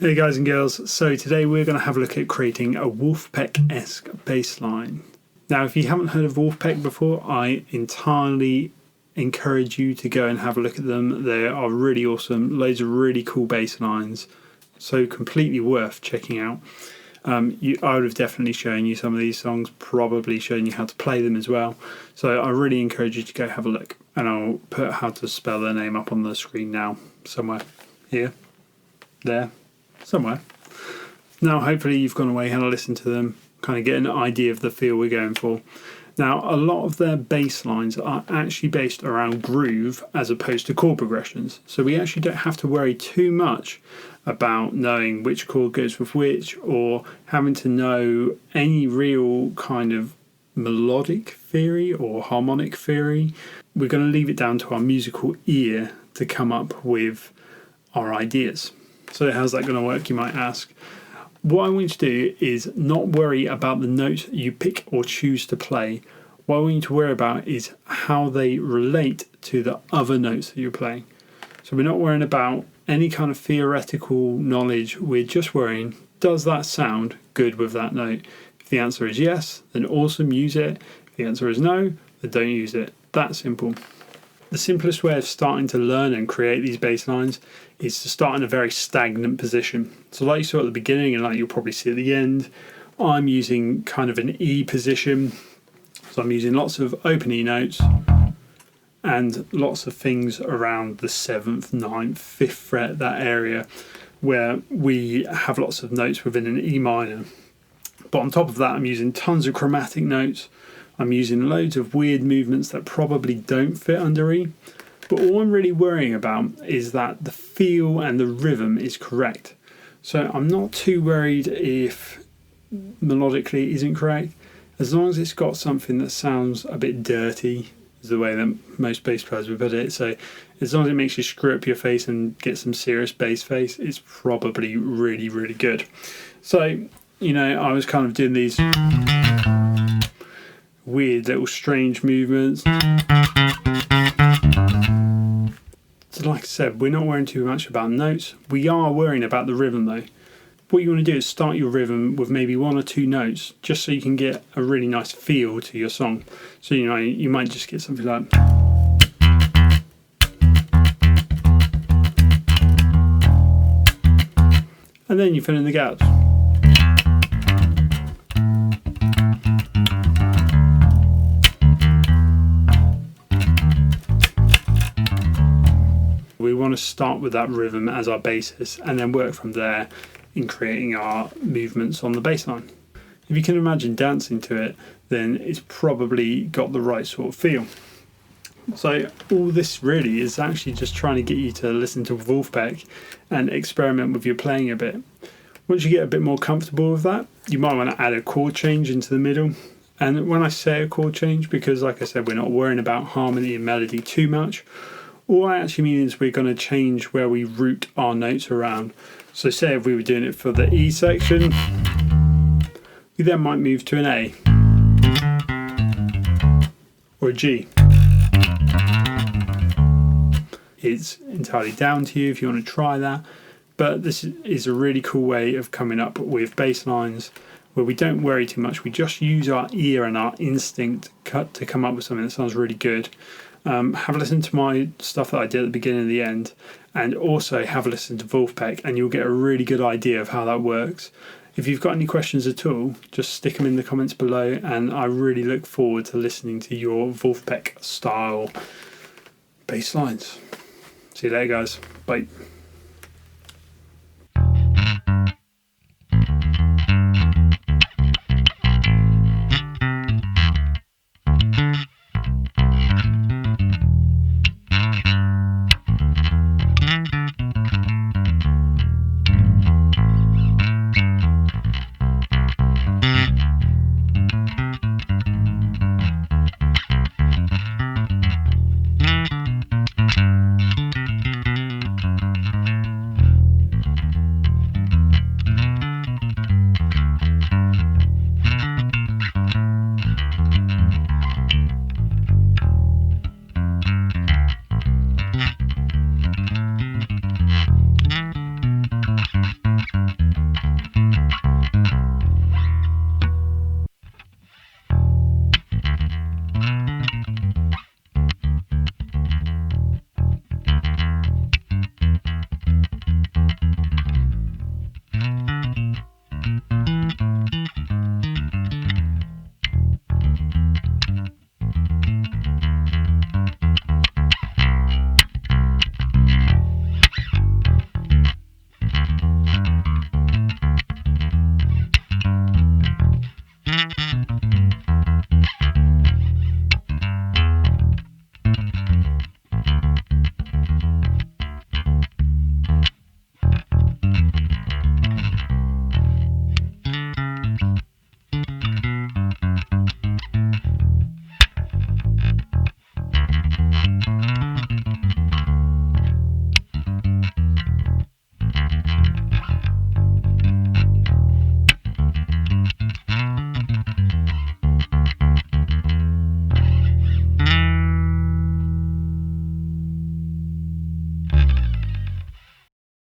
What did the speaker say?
Hey guys and girls, so today we're going to have a look at creating a Vulfpeck-esque bass line. Now if you haven't heard of Vulfpeck before, I entirely encourage you to go and have a look at them. They are really awesome, loads of really cool bass lines, so completely worth checking out. I would have definitely shown you some of these songs, probably shown you how to play them as well. So I really encourage you to go have a look, and I'll put how to spell their name up on the screen now, somewhere here, there. Somewhere. Now hopefully you've gone away, had a listen to them, kind of get an idea of the feel we're going for. Now a lot of their bass lines are actually based around groove as opposed to chord progressions, so we actually don't have to worry too much about knowing which chord goes with which or having to know any real kind of melodic theory or harmonic theory. We're going to leave it down to our musical ear to come up with our ideas. So how's that going to work, you might ask? What I want you to do is not worry about the notes you pick or choose to play. What I want you to worry about is how they relate to the other notes that you're playing. So we're not worrying about any kind of theoretical knowledge, we're just worrying, does that sound good with that note? If the answer is yes, then awesome, use it. If the answer is no, then don't use it. That simple. The simplest way of starting to learn and create these bass lines is to start in a very stagnant position. So like you saw at the beginning and like you'll probably see at the end, I'm using kind of an E position. So I'm using lots of open E notes and lots of things around the 7th, 9th, 5th fret, that area where we have lots of notes within an E minor. But on top of that, I'm using tons of chromatic notes. I'm using loads of weird movements that probably don't fit under E. But all I'm really worrying about is that the feel and the rhythm is correct. So I'm not too worried if melodically it isn't correct, as long as it's got something that sounds a bit dirty, is the way that most bass players would put it. So as long as it makes you screw up your face and get some serious bass face, it's probably really, really good. So, you know, I was kind of doing these weird little strange movements. So like I said, we're not worrying too much about notes. We are worrying about the rhythm though. What you want to do is start your rhythm with maybe 1 or 2 notes, just so you can get a really nice feel to your song. So you know, you might just get something like, and then you fill in the gaps. We want to start with that rhythm as our basis and then work from there in creating our movements on the bass line. If you can imagine dancing to it, then it's probably got the right sort of feel. So all this really is actually just trying to get you to listen to Vulfpeck and experiment with your playing a bit. Once you get a bit more comfortable with that, you might want to add a chord change into the middle. And when I say a chord change, because like I said, we're not worrying about harmony and melody too much, all I actually mean is we're going to change where we route our notes around. So say if we were doing it for the E section, we then might move to an A or a G. It's entirely down to you if you want to try that, but this is a really cool way of coming up with bass lines where we don't worry too much. We just use our ear and our instinct to come up with something that sounds really good. Have a listen to my stuff that I did at the beginning and the end, and also have a listen to Vulfpeck, and you'll get a really good idea of how that works. If you've got any questions at all, just stick them in the comments below, and I really look forward to listening to your Vulfpeck style bass lines. See you later guys, bye.